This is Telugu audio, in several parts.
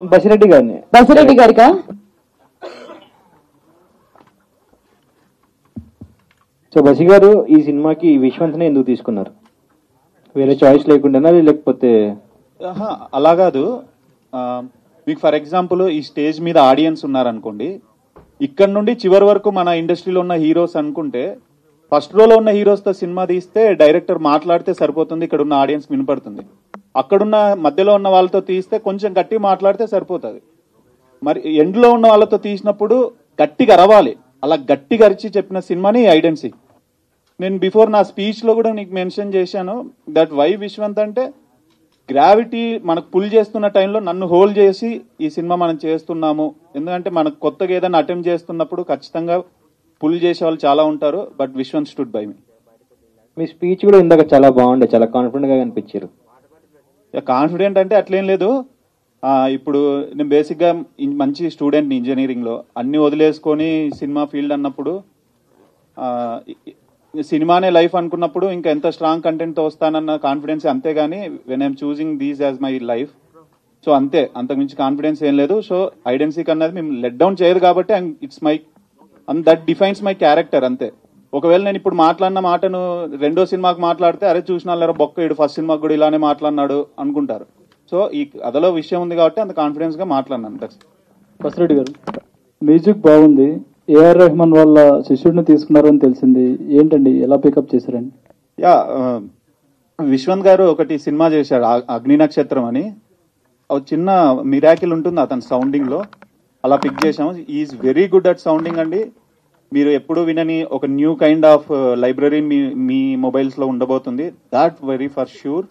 బసిరెడ్డి గారిని. బసిరెడ్డి గారికా? సో బసి గారు ఈ సినిమాకి విశ్వంత్ని ఎందుకు తీసుకున్నారు? వేరే చాయిస్ లేకుండా లేకపోతే? అలా కాదు. మీకు ఫర్ ఎగ్జాంపుల్ ఈ స్టేజ్ మీద ఆడియన్స్ ఉన్నారనుకోండి, ఇక్కడ నుండి చివరి వరకు మన ఇండస్ట్రీలో ఉన్న హీరోస్ అనుకుంటే ఫస్ట్ రోలో ఉన్న హీరోస్తో సినిమా తీస్తే డైరెక్టర్ మాట్లాడితే సరిపోతుంది, ఇక్కడ ఉన్న ఆడియన్స్ వినపడుతుంది. అక్కడున్న మధ్యలో ఉన్న వాళ్ళతో తీస్తే కొంచెం గట్టి మాట్లాడితే సరిపోతుంది. మరి ఎండ్లో ఉన్న వాళ్ళతో తీసినప్పుడు గట్టిగా అరవాలి. అలా గట్టిగా అరిచి చెప్పిన సినిమాని ఐడెన్సీ. నేను బిఫోర్ నా స్పీచ్లో కూడా నీకు మెన్షన్ చేశాను దట్ వై విశ్వంత్ అంటే గ్రావిటీ మనకు పుల్ చేస్తున్న టైంలో నన్ను హోల్డ్ చేసి ఈ సినిమా మనం చేస్తున్నాము. ఎందుకంటే మనకు కొత్తగా ఏదైనా అటెంప్ట్ చేస్తున్నప్పుడు ఖచ్చితంగా పుల్ చేసే వాళ్ళు చాలా ఉంటారు, but Viswant stood by me. Me speech కూడా ఇందాక చాలా బాగుండే, చాలా కాన్ఫిడెంట్ గా కనిపించారు. కాన్ఫిడెంట్ అంటే అట్లేం లేదు. ఇప్పుడు నేను బేసిక్గా మంచి స్టూడెంట్ ఇంజనీరింగ్ లో, అన్ని వదిలేసుకొని సినిమా ఫీల్డ్ అన్నప్పుడు సినిమానే లైఫ్ అనుకున్నప్పుడు ఇంకా ఎంత స్ట్రాంగ్ కంటెంట్ తో వస్తానన్న కాన్ఫిడెన్స్, అంతేగాని when I'm choosing these as my life. So అంతే, అంతకుమించి కాన్ఫిడెన్స్ ఏం లేదు. సో ఐడెన్సీకి అన్నది మేము లెట్ డౌన్ చేయదు కాబట్టి it's my and that defines my character అంతే. ఒకవేళ నేను ఇప్పుడు మాట్లాడిన మాటను రెండో సినిమాకి మాట్లాడితే అరే చూసిన వాళ్ళ బొక్క ఇడు ఫస్ట్ సినిమాకి కూడా ఇలానే మాట్లాడినాడు అనుకుంటారు. సో ఈ కథలో విషయం ఉంది కాబట్టి అంత కాన్ఫిడెన్స్ గా మాట్లాడినాను. బసిరెడ్డి గారు, మ్యూజిక్ బాగుంది, ఏఆర్ రెహమాన్ వాళ్ళ శిష్యుడిని తీసుకున్నారని తెలిసింది, ఏంటండి ఎలా పికప్ చేశారండి? యా, విశ్వంత్ గారు ఒకటి సినిమా చేశాడు అగ్ని నక్షత్రం అని. ఒక చిన్న మిరాకిల్ ఉంటుంది అతని సౌండింగ్ లో, అలా పిక్ చేశాము. Is very good at sounding అండి. మీరు ఎప్పుడు వినని ఒక new kind of library me mobiles లో ఉండబోతుంది. That very for sure.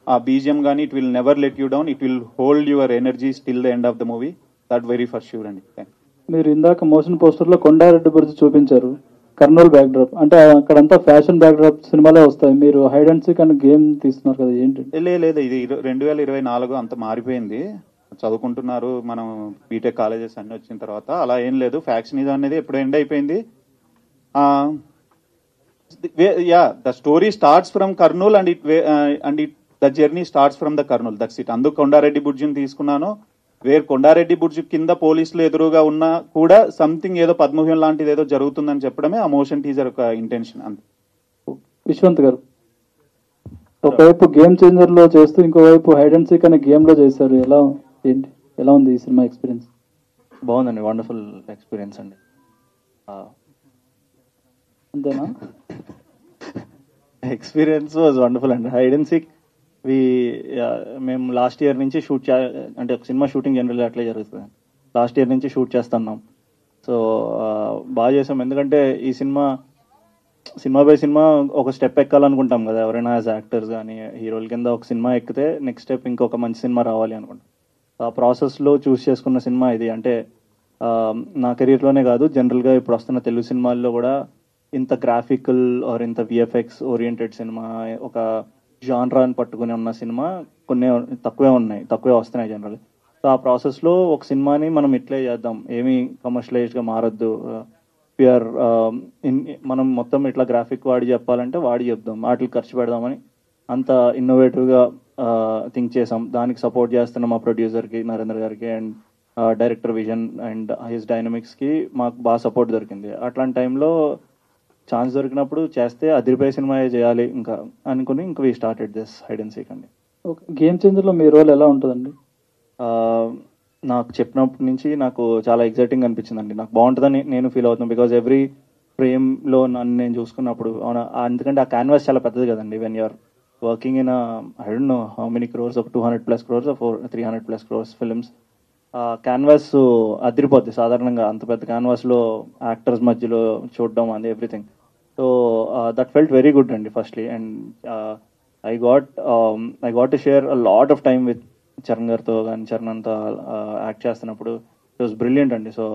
ఆ బీజిఎం కానీ it will never let you down, it will hold your energy still the end of the movie. That very for sure అండి. మీరు ఇందాక మోషన్ పోస్టర్ లో కొండారెడ్డి బ్రిడ్జ్ చూపించారు, కర్నూలు బ్యాక్ డ్రాప్ అంటే అక్కడంతా ఫ్యాషన్ బ్యాక్ డ్రాప్ సినిమాలే వస్తాయి, మీరు హైడ్ అండ్ సీక్ అని గేమ్ తీస్తున్నారు కదా, ఏంటి? లేదు, ఇది 2024 అంత మారిపోయింది. చదువుకుంటున్నారు, మనం బీటెక్ కాలేజెస్ అన్ని వచ్చిన తర్వాత అలా ఏం లేదు. ఫ్యాక్షనిజం అనేది ఎప్పుడు ఎండ్ అయిపోయింది. Yeah, the story starts from Kurnool and the journey starts from the Kurnool. That's it. అందుకు కొండారెడ్డి బుర్జిని తీసుకున్నాను. వేర్ కొండారెడ్డి బుర్జ్ కింద పోలీసులు ఎదురుగా ఉన్నా కూడా సంథింగ్ ఏదో పద్మవ్యూహం లాంటిది ఏదో జరుగుతుందని చెప్పడమే ఆ మోషన్ టీజర్ ఒక ఇంటెన్షన్. అంతే. విశ్వంత్ గారు, ఒకవైపు గేమ్ చేంజర్ లో చేస్తూ ఇంకోవైపు హైడ్ అండ్ సీక్ అనే గేమ్ లో చేశారు, ఎలా ఉంది ఈ సినిమా ఎక్స్పీరియన్స్? బాగుందండి, వండర్ఫుల్ ఎక్స్పీరియన్స్ అండి. అంతేనా? ఎక్స్పీరియన్స్ వాజ్ వండర్ఫుల్ అండి. హైడ్ అండ్ సీక్ మేము లాస్ట్ ఇయర్ నుంచి అంటే సినిమా షూటింగ్ జనరల్గా అట్లే జరుగుతుంది. లాస్ట్ ఇయర్ నుంచి షూట్ చేస్తున్నాం. సో బాగా చేసాం. ఎందుకంటే ఈ సినిమా బై సినిమా ఒక స్టెప్ ఎక్కాలనుకుంటాం కదా ఎవరైనా, యాజ్ యాక్టర్స్ కానీ హీరోల కింద ఒక సినిమా ఎక్కితే నెక్స్ట్ స్టెప్ ఇంకొక మంచి సినిమా రావాలి అనుకుంటాం. ఆ ప్రాసెస్లో చూస్ చేసుకున్న సినిమా ఇది. అంటే నా కెరీర్లోనే కాదు, జనరల్గా ఇప్పుడు వస్తున్న తెలుగు సినిమాల్లో కూడా ఇంత గ్రాఫికల్ ఆర్ ఇంత విఎఫ్ఎక్స్ ఓరియంటెడ్ సినిమా, ఒక జాన్రాని పట్టుకుని ఉన్న సినిమా కొన్ని తక్కువే వస్తున్నాయి జనరల్. సో ఆ ప్రాసెస్లో ఒక సినిమాని మనం ఇట్లే చేద్దాం, ఏమీ కమర్షియలైజ్గా మారద్దు, ప్యూర్ మనం మొత్తం ఇట్లా గ్రాఫిక్ వాడి చెప్పాలంటే వాడి చెప్దాం, వాటికి ఖర్చు పెడదామని అంత ఇన్నోవేటివ్గా థింక్ చేసాం. దానికి సపోర్ట్ చేస్తున్న మా ప్రొడ్యూసర్కి నరేంద్ర గారికి and director vision and his డైనమిక్స్కి మాకు బాగా సపోర్ట్ దొరికింది. అట్లాంటి టైంలో ఛాన్స్ దొరికినప్పుడు చేస్తే అదిరిపోయే సినిమా చేయాలి ఇంకా అనుకుని ఇంక we started this hide and seek అండి. గేమ్ చేంజర్ లో మీ రోల్ ఎలా ఉంటుందండి? నాకు చెప్పినప్పటి నుంచి నాకు చాలా ఎగ్జైటింగ్ అనిపించిందండి. నాకు బాగుంటుందని నేను ఫీల్ అవుతున్నాను. బికాజ్ ఎవ్రీ ఫ్రేమ్లో నన్ను నేను చూసుకున్నప్పుడు ఎందుకంటే ఆ క్యాన్వాస్ చాలా పెద్దది కదండి. When you are working in I don't know how many crores, ఒక 200+ crores, 300+ crores ఫిల్మ్స్. క్యాన్వాస్ అదిరిపోద్ది సాధారణంగా. అంత పెద్ద క్యాన్వాస్లో యాక్టర్స్ మధ్యలో చూడడం and everything. So that felt very good అండి firstly. And I got to share a lot of time with Charan గారితో కానీ, చరణ్ అంతా యాక్ట్ చేస్తున్నప్పుడు ఇట్ వాస్ బ్రిలియంట్ అండి. సో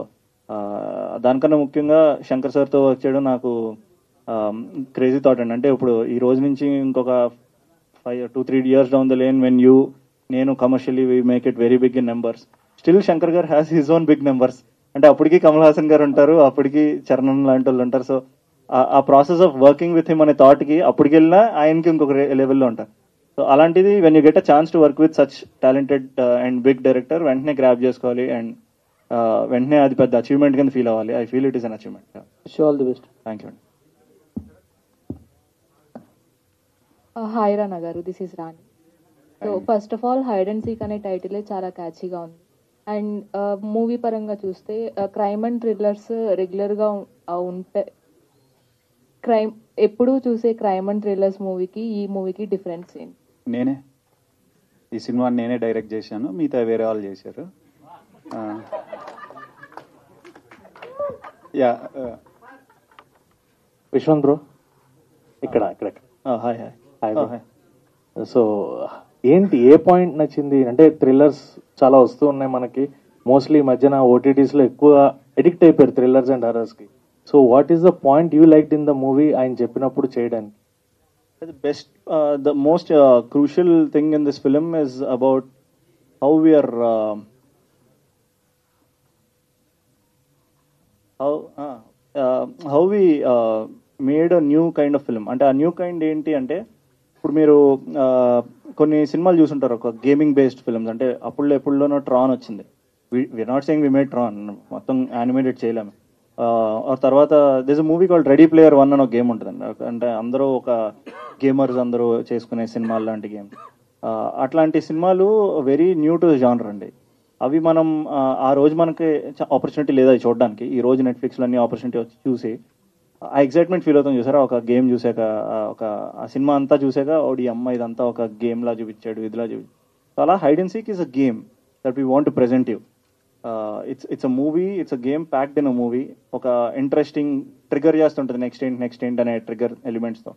దానికన్నా ముఖ్యంగా శంకర్ సార్తో వర్క్ చేయడం నాకు క్రేజీ థాట్ అండి. అంటే ఇప్పుడు ఈ రోజు నుంచి ఇంకొక 2-3 years down the lane when నేను commercially we make it very big in numbers, still Shankar గారు has his own big numbers. అంటే అప్పటికి కమల్ హాసన్ గారు ఉంటారు, అప్పటికి చరణ్ లాంటి వాళ్ళు ఉంటారు. సో ఆ process of working with him అనే థాట్కి అప్పటికి వెళ్ళినా ఆయనకి ఇంకొక లెవెల్లో ఉంటారు. సో అలాంటిది when you get a chance to work with such talented and big director వెంటనే గ్రాప్ చేసుకోవాలి అండ్ వెంటనే అది పెద్ద అచీవ్మెంట్ కింద ఫీల్ అవ్వాలి. I feel it is an achievement. Wish all the best. Thank you అండి. Hi Rana garu, this is Rani. So first of all hide and seek అనే టైటిలే చాలా క్యాచీగా ఉంది. అండ్ మూవీ పరంగా చూస్తే క్రైమ్ అండ్ థ్రిల్లర్స్ రెగ్యులర్గా ఉంటాయి. క్రైమ్ ఎప్పుడూ చూసే క్రైమ్ అండ్ థ్రిల్లర్స్ మూవీకి ఈ మూవీకి డిఫరెన్స్ ఏంటి? నేనే ఈ సినిమాని నేనే డైరెక్ట్ చేశాను, మిగతా వేరే వాళ్ళు చేశారు. యా విశ్వంత్ బ్రో ఇక్కడ ఇక్కడ హాయ్ హాయ్. సో ఏంటి ఏ పాయింట్ నచ్చింది అంటే థ్రిల్లర్స్ చాలా వస్తూ ఉన్నాయి మనకి, మోస్ట్లీ ఈ మధ్యన ఓటీటీస్ లో ఎక్కువ ఎడిక్ట్ అయిపోయారు థ్రిల్లర్స్ అండ్ హర్రర్స్ కి. So what is the point you liked in the movie ఆయన చెప్పినప్పుడు చేయడానికి? The most crucial thing in this film is about how we are how we made a new kind of film. అంటే ఆ న్యూ కైండ్ ఏంటి అంటే ఇప్పుడు మీరు కొన్ని సినిమాలు చూసుంటారు, ఒక గేమింగ్ బేస్డ్ ఫిల్మ్స్. అంటే ఎప్పుడులోనో ట్రాన్ వచ్చింది. We're not saying we made Tron, మొత్తం యానిమేటెడ్ చేయలేము. తర్వాత this movie called ready player 1 అని ఒక గేమ్ ఉంటుందండి. అంటే అందరూ ఒక గేమర్స్ అందరూ చేసుకునే సినిమాలు లాంటి గేమ్. అట్లాంటి సినిమాలు వెరీ న్యూ టు జానర్ అండి. అవి మనం ఆ రోజు మనకి ఆపర్చునిటీ లేదా చూడడానికి, ఈ రోజు నెట్ఫ్లిక్స్లో అన్ని ఆపర్చునిటీ వచ్చి చూసి ఆ ఎక్సైట్మెంట్ ఫీల్ అవుతాం చూసారా. ఒక గేమ్ చూసాక, ఆ సినిమా అంతా చూసాక ఓడి అమ్మ ఇదంతా ఒక గేమ్ లా చూపించాడు, ఇదిలా చూపించాడు. సో అలా hide and seek is a game that we want to present you. It's a movie, it's a game packed in a movie. ఒక ఇంట్రెస్టింగ్ ట్రిగర్ చేస్తుంటుంది నెక్స్ట్ ఏంట్ అనే ట్రిగర్ ఎలిమెంట్స్తో.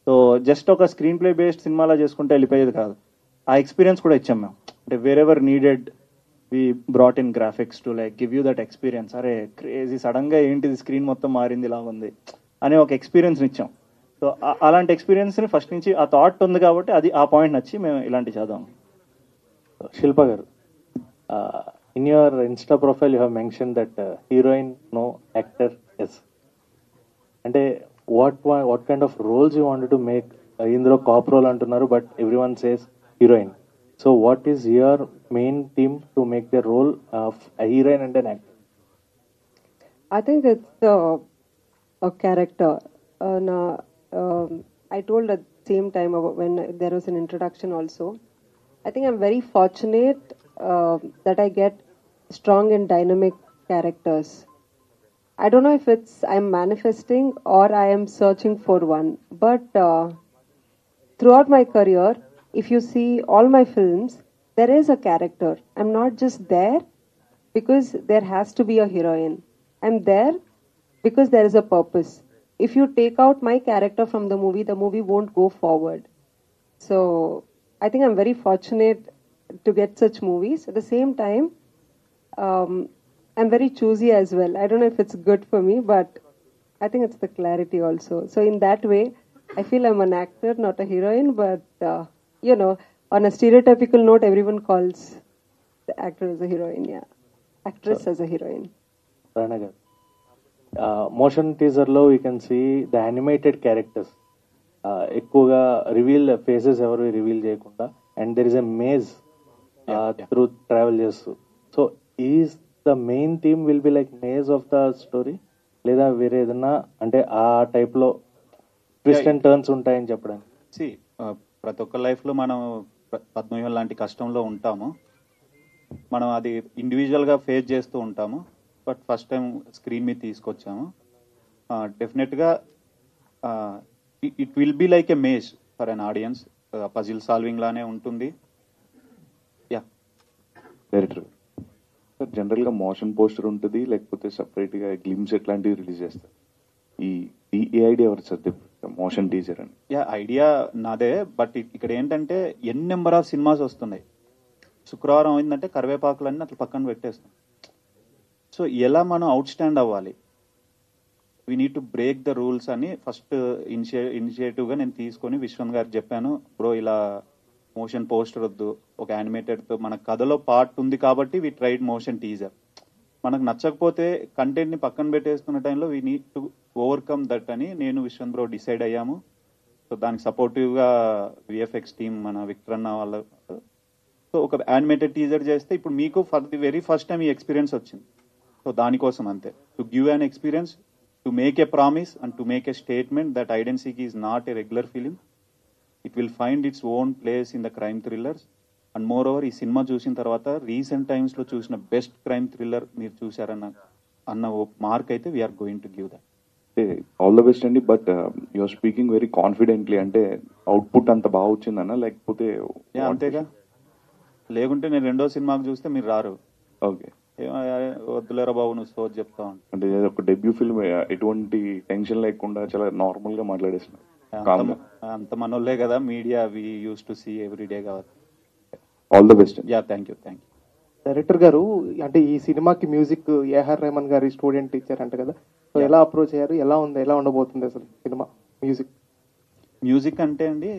సో జస్ట్ ఒక స్క్రీన్ ప్లే బేస్డ్ సినిమాలా చేసుకుంటే వెళ్ళిపోయేది కాదు. ఆ ఎక్స్పీరియన్స్ కూడా ఇచ్చాం మేము. అంటే wherever needed we brought in graphics to like give you that experience. అరే క్రేజీ, సడన్ గా ఏంటిది స్క్రీన్ మొత్తం మారింది ఇలా ఉంది అనే ఒక ఎక్స్పీరియన్స్ ఇచ్చాం. సో అలాంటి ఎక్స్పీరియన్స్ ని ఫస్ట్ నుంచి ఆ థాట్ ఉంది కాబట్టి అది ఆ పాయింట్ నచ్చి మేము ఇలాంటి చేద్దాం. శిల్ప గారు, in your insta profile you have mention that heroine no actress. అంటే what kind of roles you wanted to make? ఇందులో కాప్ రోల్ అంటున్నారు, but everyone says heroine. So what is your main theme to make the role of a heroine and an actor? I think it's a character. I told at the same time when there was an introduction also. I think I'm very fortunate that I get strong and dynamic characters. I don't know if I'm manifesting or I am searching for one. But throughout my career, if you see all my films, there is a character. I'm not just there because there has to be a heroine. I'm there because there is a purpose. If you take out my character from the movie won't go forward. So I think I'm very fortunate to get such movies. At the same time, I'm very choosy as well. I don't know if it's good for me, but I think it's the clarity also. So in that way, I feel I'm an actor, not a heroine, but you know, on a stereotypical note, everyone calls the actor as a heroine, yeah. Actress as a heroine. Rana garu, motion teaser lo we can see the animated characters ఎక్కువగా రివీల్ ఫేసెస్ ఎవరు రివీల్ చేయకుండా, and there is a maze through travel చేస్తూ. So is the main theme will be like maze of the story, లేదా వేరే ఏదన్నా అంటే ఆ టైప్ లో ట్విస్ట్ అండ్ టర్న్స్ ఉంటాయని చెప్పడానికి? ప్రతి ఒక్క లైఫ్లో మనం పద్మవ్యూహం లాంటి కష్టంలో ఉంటాము. మనం అది ఇండివిజువల్గా ఫేస్ చేస్తూ ఉంటాము. బట్ ఫస్ట్ టైం స్క్రీన్ మీద తీసుకొచ్చాము. డెఫినెట్గా it will be like a maze for an audience. Puzzle solving లానే ఉంటుంది. యా డైరెక్టర్ సార్, జనరల్గా మోషన్ పోస్టర్ ఉంటుంది, లేకపోతే సపరేట్గా గ్లిమ్స్ ఎట్లాంటివి రిలీజ్ చేస్తారు. ఈ ఐడియా ఎవరు సార్ మోషన్ టీజర్ అని? యా, ఐడియా నాదే. బట్ ఇక్కడ ఏంటంటే ఎన్ నెంబర్ ఆఫ్ సినిమాస్ వస్తున్నాయి. శుక్రవారం అయిందంటే కరివేపాకులన్నీ అట్లా పక్కన పెట్టేస్తాం. సో ఎలా మనం అవుట్ స్టాండ్ అవ్వాలి, we need to break the rules అని ఫస్ట్ ఇనిషియేటివ్గా నేను తీసుకొని విశ్వంత్ గారికి చెప్పాను. బ్రో ఇలా మోషన్ పోస్టర్ వద్దు, ఒక యానిమేటెడ్తో మన కథలో పార్ట్ ఉంది కాబట్టి వీ ట్రైడ్ మోషన్ టీజర్. మనకు నచ్చకపోతే కంటెంట్ని పక్కన పెట్టేసుకున్న టైంలో we need to overcome that అని నేను విశ్వంత్ బ్రో డిసైడ్ అయ్యాము. సో దానికి సపోర్టివ్గా విఎఫ్ఎక్స్ టీమ్ మన విక్టర్ అన్న వాళ్ళ. సో ఒక యానిమేటెడ్ టీజర్ చేస్తే ఇప్పుడు మీకు for the very first time ఈ ఎక్స్పీరియన్స్ వచ్చింది. సో దానికోసం అంతే, to give an experience, to make a promise and to make a statement that hide and seek is not a regular film. It will find its own place in the crime thrillers. And moreover ఈ సినిమా చూసిన తర్వాత రీసెంట్ టైమ్స్లో చూసిన బెస్ట్ క్రైమ్ థ్రిల్లర్ మీరు చూసారన్న మార్క్ అయితే we're going to give that. All the best అండి. But you're speaking very confidently, అంటే అవుట్పుట్ అంత బాగా వచ్చిందన్న లేకపోతే? అంతేగా, లేకుంటే నేను రెండో సినిమాకి చూస్తే మీరు రారు. ఓకే, వద్దులేరా బాబు నువ్వు సోజ్ చెప్తా అంటే ఒక డెబ్యూ ఫిల్మ్ ఎటువంటి టెన్షన్ లేకుండా చాలా నార్మల్ గా మాట్లాడేస్తున్నారు. అంత మనోళ్ళే కదా media, we used to see everyday కాబట్టి. All the best. Yeah, thank you. Director గారు, అంటే ఈ సినిమాకి మ్యూజిక్ ఏఆర్ రెహమాన్ గారి స్టూడెంట్ టీచర్ అంట కదా, సో ఎలా అప్రోచ్ అయ్యారు, ఎలా ఉంది, ఎలా ఉండబోతుంది అసలు సినిమా మ్యూజిక్ అంటే అండి,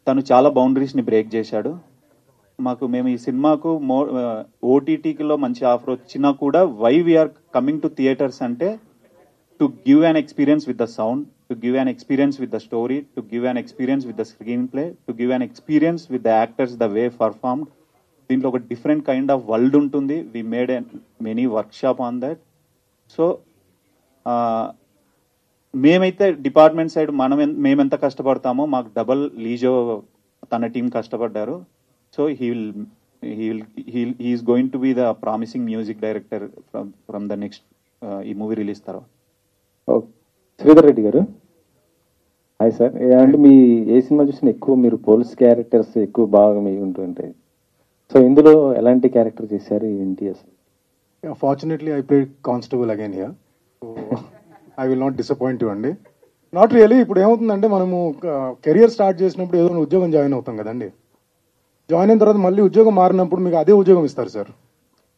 తను చాలా బౌండరీస్ ని బ్రేక్ చేశాడు. మేము ఈ సినిమాకు ఓటీటీలో మంచి ఆఫర్ వచ్చినా కూడా why we are coming to theatres అంటే to give an experience with the sound, to give an experience with the story, to give an experience with the screenplay, to give an experience with the actors, the way performed. దీంట్లో ఒక డిఫరెంట్ కైండ్ ఆఫ్ వరల్డ్ ఉంటుంది. We made many workshop on that. So మేమైతే డిపార్ట్మెంట్ సైడ్ మేమెంత కష్టపడతామో మాకు డబల్ లీజో తన టీం కష్టపడ్డారు. So he's going to be the promising music director from the next ఈ మూవీ రిలీజ్ తర్వాత. శ్రీధర్ రెడ్డి గారు, హాయ్ సార్. అంటే మీ ఏ సినిమా చూసినా ఎక్కువ మీరు పోలీస్ క్యారెక్టర్స్ ఎక్కువ బాగా మీ ఉంటుంటాయి. సో ఇందులో ఎలాంటి క్యారెక్టర్ చేశారు ఏంటి అసలు? Fortunately, I played constable again here. So, I will not disappoint you అండి. Not really. ఇప్పుడు ఏమవుతుందంటే మనము కెరియర్ స్టార్ట్ చేసినప్పుడు ఏదో ఉద్యోగం జాయిన్ అవుతాం కదండి. జాయిన్ అయిన తర్వాత మళ్ళీ ఉద్యోగం మారినప్పుడు మీకు అదే ఉద్యోగం ఇస్తారు సార్,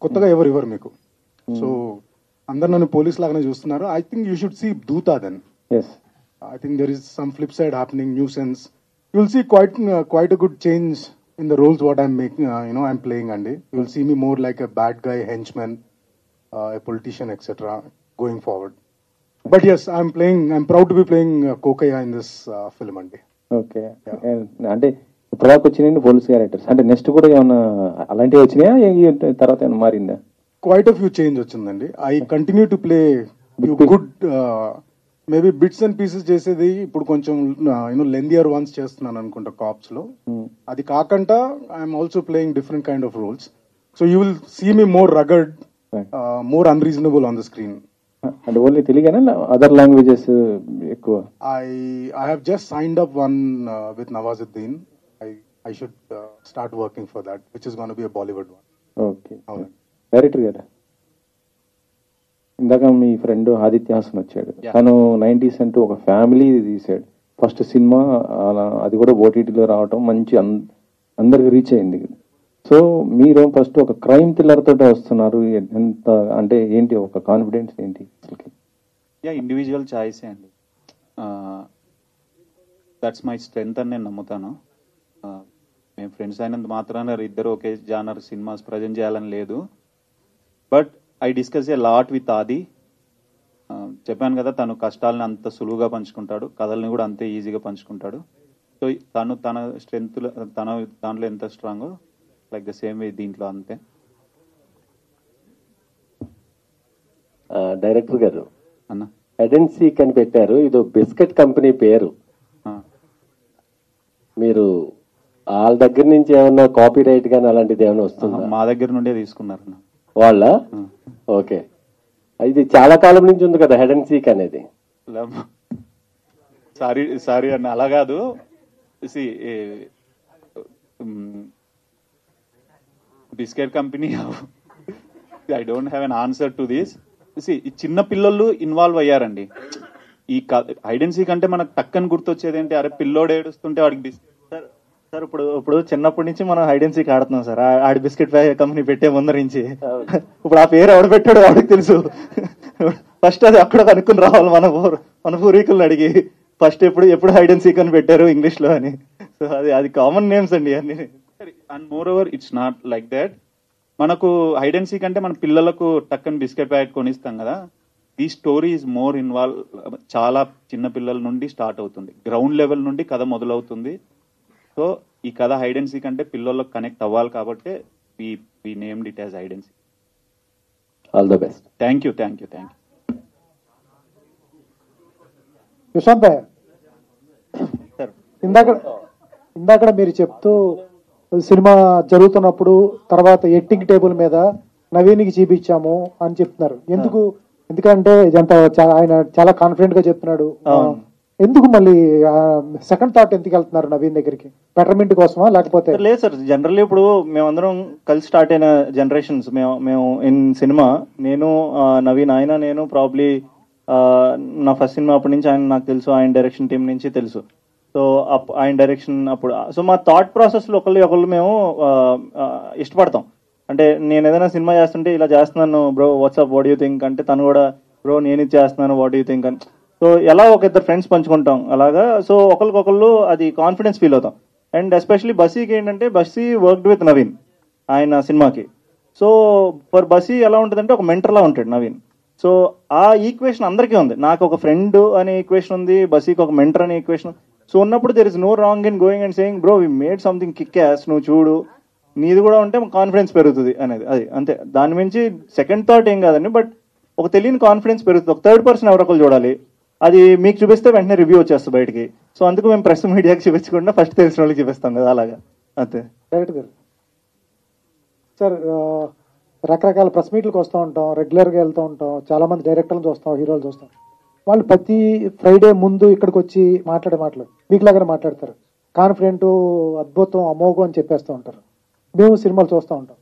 కొత్తగా ఎవరు మీకు. సో అందరు నన్ను పోలీస్ లాగానే చూస్తున్నారు. I think you should see Dhootha then. I think there is some flip side happening, new sense. You will see quite a good change in the roles what I'm making, I'm playing, and you will see me more like a bad guy, henchman, a politician, etc. going forward. But yes, I'm proud to be playing Kokaya in this film, andi. Okay. అంటే ఇప్పటిదాకా వచ్చినాయి పోలీస్ క్యారెక్టర్స్, అంటే నెక్స్ట్ కూడా ఏమన్నా అలాంటివి వచ్చినాయా, తర్వాత ఏమన్నా మారిందా? Quite a few change వచ్చిందండి. I continue to play good maybe bits and pieces చేసేది ఇప్పుడు కొంచెం లెందియర్ వన్స్ చేస్తున్నాను అనుకుంటా కాప్స్ లో. అది కాకుండా I'm also playing different kind of roles. So you will see me more rugged, more unreasonable on the screen. అంటే ఓన్లీ తెలుగునా, అదర్ లాంగ్వేజెస్ ఎక్కువ? I have just signed up one with Nawazuddin. I should start working for that, which is going to be a Bollywood one. Okay. Director గారు, ఇందాక మీ ఫ్రెండ్ ఆదిత్య హాసన్ వచ్చాడు, తను 90s అంటూ ఒక ఫ్యామిలీ తీసాడు. ఫస్ట్ సినిమా అలా, అది కూడా ఓటీటీలో రావటం మంచి అందరికి రీచ్ అయింది. సో మీరు ఫస్ట్ ఒక క్రైమ్ థ్రిల్లర్ తోటే వస్తున్నారు, ఎంత అంటే ఏంటి ఒక కాన్ఫిడెన్స్ ఏంటి అసలుకి? ఇండివిజువల్ చాయిస్ అండి, దట్స్ మై స్ట్రెంగ్త్ అని నేను నమ్ముతాను. మేము ఫ్రెండ్స్ అయినంత మాత్రాన ఇద్దరు ఒకే జానర్ సినిమాస్ ప్రజెంట్ చేయాలని లేదు. But I discuss a lot with ఆది. చెప్పాను కదా, తను కష్టాలను అంత సులువుగా పంచుకుంటాడు, కథల్ని కూడా అంతే ఈజీగా పంచుకుంటాడు. సో తన స్ట్రెంగ్త్ తన దాంట్లో ఎంత స్ట్రాంగో లైక్ ద సేమ్ వే దీంట్లో అంతే. డైరెక్టర్ గారు, అన్న హెడ్ అండ్ సీక్ అని పెట్టారు, ఇది బిస్కెట్ కంపెనీ పేరు. మీరు వాళ్ళ దగ్గర నుంచి ఏమన్నా కాపీ రైట్ కానీ అలాంటిది ఏమైనా వస్తుందా? మా దగ్గర నుండే తీసుకున్నారు వాళ్ళ. ఓకే, ఇది చాలా కాలం నుంచి ఉంది కదా హెడ్ అండ్ సీక్ అనేది. సారీ అన్న, అలా కాదు. Biscuit company, I don't have an answer to this. ఈ చిన్న పిల్లలు ఇన్వాల్వ్ అయ్యారండి ఈ హైడ్ అండ్ సీక్ అంటే మనకు టక్కని గుర్తొచ్చేది ఏంటి, అరే పిల్లోడు ఏడుస్తుంటే వాడికి సార్ ఇప్పుడు చిన్నప్పటి నుంచి మనం హైడ్ అండ్ సీక్ ఆడుతున్నాం సార్. ఆడి బిస్కెట్ కంపెనీ పెట్టే ముందర నుంచి ఇప్పుడు ఆ పేరు ఎవడు పెట్టాడో వాడికి తెలుసు. ఫస్ట్ అది అక్కడ కనుక్కుని రావాలి మన పూర్వీకులను అడిగి, ఫస్ట్ ఎప్పుడు హైడ్ అండ్ సీక్ అని పెట్టారు ఇంగ్లీష్ లో అని. సో అది కామన్ నేమ్స్ అండి అన్ని. And more over it's not like that. మనకు హైడ్ అండ్ సీక్ అంటే మన పిల్లలకు టక్కని బిస్కెట్ ప్యాకెట్ కొనిస్తాం కదా, the story is more involve. చాలా చిన్న పిల్లల నుండి స్టార్ట్ అవుతుంది, గ్రౌండ్ లెవెల్ నుండి కథ మొదలవుతుంది. సో ఈ కథ హైడ్ అండ్ సీక్ అంటే పిల్లలకు కనెక్ట్ అవ్వాలి కాబట్టి we named it as hide and seek. All the best. Thank you. Yashwant భయ్య, ఇందాక మీరు చెప్తూ సినిమా జరుగుతున్నప్పుడు తర్వాత ఎట్టింగ్ టేబుల్ మీద నవీన్కి చూపించాము అని చెప్తున్నారు. ఎందుకంటే ఆయన చాలా కాన్ఫిడెంట్ గా చెప్తున్నాడు. ఎందుకు మళ్ళీ సెకండ్ థాట్ ఎందుకు వెళ్తున్నారు నవీన్ దగ్గరికి? బెటర్మెంట్ కోసమా లేకపోతే? లేదు సార్, జనరల్లీ ఇప్పుడు మేమందరం కలిసి స్టార్ట్ అయిన జనరేషన్స్. మేము ఇన్ సినిమా నేను నవీన్, నేను ప్రాబ్లీ నా ఫస్ట్ సినిమా అప్పటి నుంచి ఆయన నాకు తెలుసు, ఆయన డైరెక్షన్ టీం నుంచి తెలుసు. సో ఆయన డైరెక్షన్ అప్పుడు సో మా థాట్ ప్రాసెస్ లో ఒకళ్ళు మేము ఇష్టపడతాం. అంటే నేను ఏదైనా సినిమా చేస్తుంటే ఇలా చేస్తున్నాను bro, WhatsApp what you think అంటే తను కూడా బ్రో నేను ఇది చేస్తున్నాను వాట్ యూ థింక్ అని. సో ఎలా ఒక ఇద్దరు ఫ్రెండ్స్ పంచుకుంటాం అలాగా. సో ఒకరికొకళ్ళు అది కాన్ఫిడెన్స్ ఫీల్ అవుతాం. అండ్ ఎస్పెషలీ బసీకి ఏంటంటే బసీ వర్క్డ్ విత్ నవీన్ ఆయన సినిమాకి. సో ఫర్ బసీ ఎలా ఉంటుందంటే ఒక మెంటర్లా ఉంటాడు నవీన్. సో ఆ ఈక్వేషన్ అందరికీ ఉంది. నాకు ఒక ఫ్రెండ్ అనే ఈక్వేషన్ ఉంది, బసీకి ఒక మెంటర్ అనే ఈక్వేషన్. సో ఉన్నప్పుడు there is no wrong in going and saying bro we made something kick ass, నువ్వు చూడు నీది కూడా ఉంటే కాన్ఫిడెన్స్ పెరుగుతుంది అనేది. అది అంతే, దాని మించి సెకండ్ థాట్ ఏం కాదండి. బట్ ఒక తెలియని కాన్ఫిడెన్స్ పెరుగుతుంది. ఒక థర్డ్ పర్సన్ ఎవరొకరు చూడాలి, అది మీకు చూపిస్తే వెంటనే రివ్యూ వచ్చేస్తుంది బయటికి. సో అందుకు మేము ప్రెస్ మీడియాకి చూపించకుండా ఫస్ట్ తెలిసిన వాళ్ళకి చూపిస్తాం కదా, అలాగా అంతే. డైరెక్ట్ గారు సార్, రకరకాల ప్రెస్ మీట్లకు వస్తూ ఉంటాం, రెగ్యులర్గా వెళ్తూ ఉంటాం, చాలా మంది డైరెక్టర్లు చూస్తాం, హీరోలు చూస్తాం. వాళ్ళు ప్రతి ఫ్రైడే ముందు ఇక్కడికి వచ్చి మాట్లాడే మాటలు మీకులాగానే మాట్లాడతారు. కాన్ఫిడెంట్, అద్భుతం, అమోఘం అని చెప్పేస్తూ ఉంటారు. మేము సినిమాలు చూస్తూ ఉంటాం.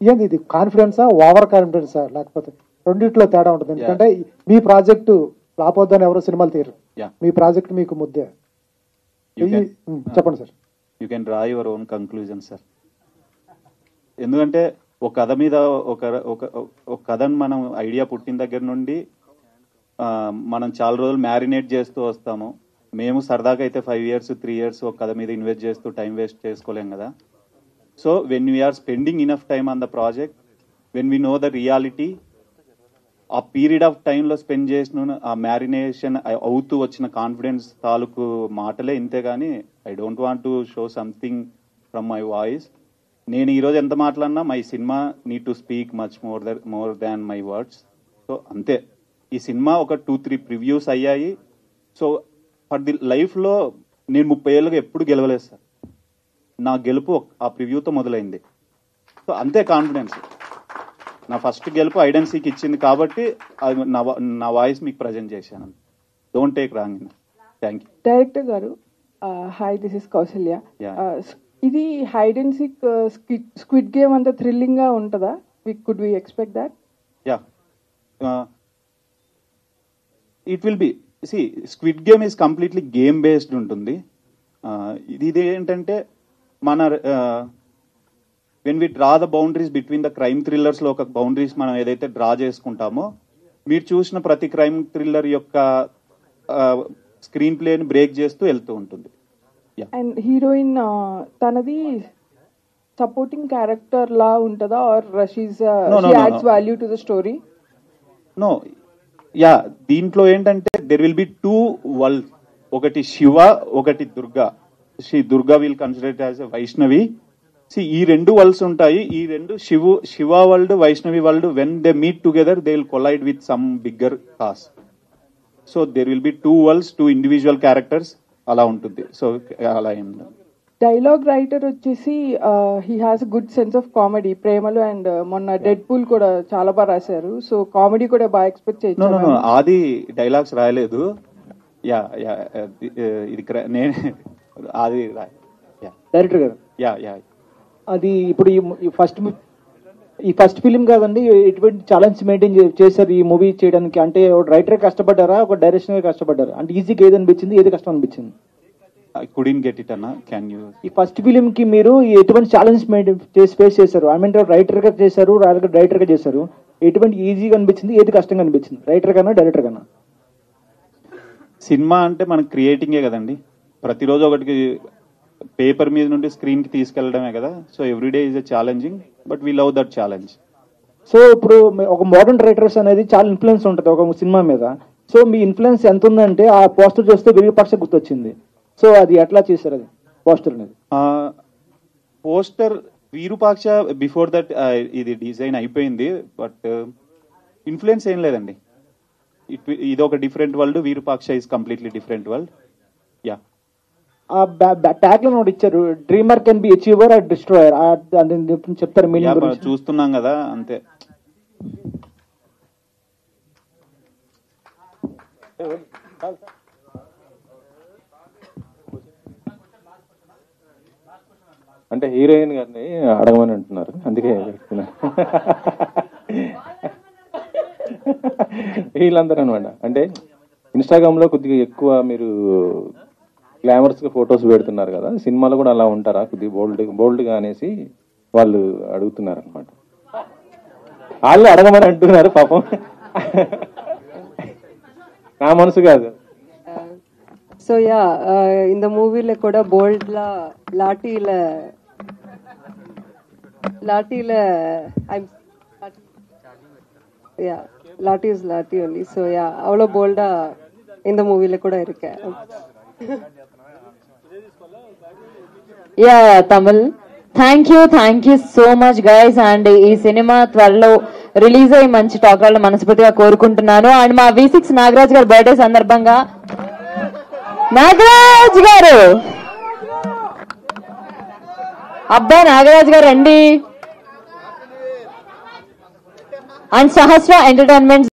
ఏంది ఇది, కాన్ఫిడెన్సా ఓవర్ కాన్ఫిడెన్సా లేకపోతే రెండిట్లో తేడా ఉంటుంది? ఎందుకంటే మీ ప్రాజెక్టు లాపోద్దని ఎవరో సినిమాలు తీరు, మీ ప్రాజెక్ట్ మీకు ముద్దే. చెప్పండి sir. You can draw your own conclusion sir. ఎందుకంటే ఒక కథ మీద ఒక కథను మనం ఐడియా పుట్టిన దగ్గర నుండి మనం చాలా రోజులు మ్యారినేట్ చేస్తూ వస్తాము. మేము సరదాగా అయితే 5 years 3 years ఒక కథ మీద ఇన్వెస్ట్ చేస్తూ టైం వేస్ట్ చేసుకోలేం కదా. So when we're spending enough time on the project, when we know the reality, ఆ పీరియడ్ ఆఫ్ టైంలో స్పెండ్ చేసిన ఆ మ్యారినేషన్ అవుతూ వచ్చిన కాన్ఫిడెన్స్ తాలూకు మాటలే ఇంతే. కానీ I don't want to show something from my voice. నేను ఈరోజు ఎంత మాట్లాడినా my cinema need to speak much more than my words. So అంతే. ఈ సినిమా ఒక 2-3 ప్రివ్యూస్ అయ్యాయి. సో ఫర్ ది లైఫ్లో నేను 30 ఏళ్ళుగా ఎప్పుడు గెలవలేదు సార్. నా గెలుపు ఆ ప్రివ్యూతో మొదలైంది. సో అంతే కాన్ఫిడెన్స్. నా ఫస్ట్ గెలుపు హైడ్ అండ్ సీక్ ఇచ్చింది కాబట్టి నా వాయిస్ మీకు ప్రజెంట్ చేశాను. Don't take wrong. Thank you. Director గారు, హాయ్, దిస్ ఇస్ కౌసల్య. ఇది hide and seek squid game అంత థ్రిల్లింగ్ గా ఉంటుందా? Could we expect that? Yeah, it will be. See, squid game is completely game based ఉంటుంది. ఇది ఏంటంటే మన when we draw the boundaries between the crime thrillers లో ఒక బౌండరీస్ మనం ఏదైతే డ్రా చేసుకుంటామో, మీరు చూసిన ప్రతి క్రైమ్ థ్రిల్లర్ యొక్క స్క్రీన్ ప్లేని బ్రేక్ చేస్తూ వెళ్తూ ఉంటుంది. అండ్ హీరోయిన్ తనది సపోర్టింగ్ క్యారెక్టర్ లా ఉంటుందా, or she adds value to the story? No, yeah, దీంట్లో ఏంటంటే దెర్ విల్ బి 2 వరల్డ్స్. ఒకటి శివ, ఒకటి Durga. Durga will consider as a Vaishnavi. ఈ 2 వరల్డ్స్ ఉంటాయి. ఈ 2 Shiva world, Vaishnavi world, when they meet together they will collide with some bigger cos. So there will be 2 world's, 2 individual characters, అలా ఉంటుంది. సో అలా ఏం డైలాగ్ రైటర్ వచ్చేసి he has good sense of comedy. ప్రేమలు అండ్ మొన్న డెడ్ పూల్ కూడా చాలా బాగా రాశారు. సో కామెడీ కూడా బాగా ఎక్స్పెక్ట్ చేయొచ్చు. ఆది డైలాగ్స్ రాయలేదు. యా యా, ఇది నేను ఆది డైరెక్టర్ గారు. యా యా, అది ఇప్పుడు ఈ ఫస్ట్ ఫిలిం కాదండి, ఎటువంటి ఛాలెంజ్ మెయింటైన్ చేశారు ఈ మూవీ చేయడానికి? అంటే ఒక రైటర్ కష్టపడ్డారా, ఒక డైరెక్షన్ కష్టపడ్డారా? అంటే ఈజీగా ఏది అనిపించింది, ఏది కష్టం అనిపించింది? I couldn't get it, Anna. Can you? ఈ ఫస్ట్ ఫిలిం కి మీరు ఎటువంటి ఛాలెంజ్ ఫేస్ చేశారు? ఐ మీన్ రైటర్ గా చేశారు, డైరెక్టర్ గా చేశారు. ఎటువంటి ఈజీగా అనిపించింది, ఏది కష్టంగా అనిపించింది, రైటర్ కన్నా డైరెక్టర్ కన్నా? సినిమా అంటే మనకి క్రియేటింగే కదండి. ప్రతిరోజు ఒకటికి పేపర్ మీద నుండి స్క్రీన్ కి తీసుకెళ్లడమే కదా. So everyday is a challenging, but we love that challenge. So ఇప్పుడు ఒక మోడర్న్ రైటర్స్ అనేది చాలా ఇన్ఫ్లుయెన్స్ ఉంటుంది ఒక సినిమా మీద. సో మీ ఇన్ఫ్లుయెన్స్ ఎంత ఉందంటే ఆ పోస్టర్ చూస్తే విరూపాక్ష గుర్తొచ్చింది. సో అది ఎట్లా చేశారు అది పోస్టర్ అనేది? పోస్టర్ విరూపాక్ష బిఫోర్ దట్ ఇది డిజైన్ అయిపోయింది, బట్ ఇన్ఫ్లుయెన్స్ ఏం లేదండి. ఇది ఒక different world, Virupaksha is completely different world. Yeah, tag లో నోట్ ఇచ్చారు, dreamer can be achiever or destroyer, చెప్తారు మీనింగ్ గురించి. చూస్తున్నాం కదా అంతే. అంటే హీరోయిన్ గారిని అడగమని అంటున్నారు, అందుకే వీళ్ళందరూ అనమాట. అంటే ఇన్స్టాగ్రామ్ లో కొద్దిగా ఎక్కువ మీరు గ్లామర్స్ గా ఫొటోస్ పెడుతున్నారు కదా, సినిమాలో కూడా అలా ఉంటారా కొద్దిగా బోల్డ్ గా అనేసి వాళ్ళు అడుగుతున్నారు అనమాట. వాళ్ళు అడగమని అంటున్నారు పాపం, నా మనసు కాదు. సో యా, இந்த மூவில கூட போல்ட்லா லாட்டில யா லாட்டி இஸ் லாட்டி ஒன்லி. ஸோ யா, அவ்வளோ போல்டா இந்த மூவில கூட இருக்கேன். Yeah Tamil, thank you so much guys. And ఈ సినిమా త్వరలో రిలీజ్ అయ్యి మంచి టాకాలను మనస్ఫూర్తిగా కోరుకుంటున్నాను. అండ్ మా V6 నాగరాజ్ గారి బర్త్డే సందర్భంగా, నాగరాజ్ గారు, అబ్బాయి నాగరాజ్ గారు రండి. And Sahasra entertainment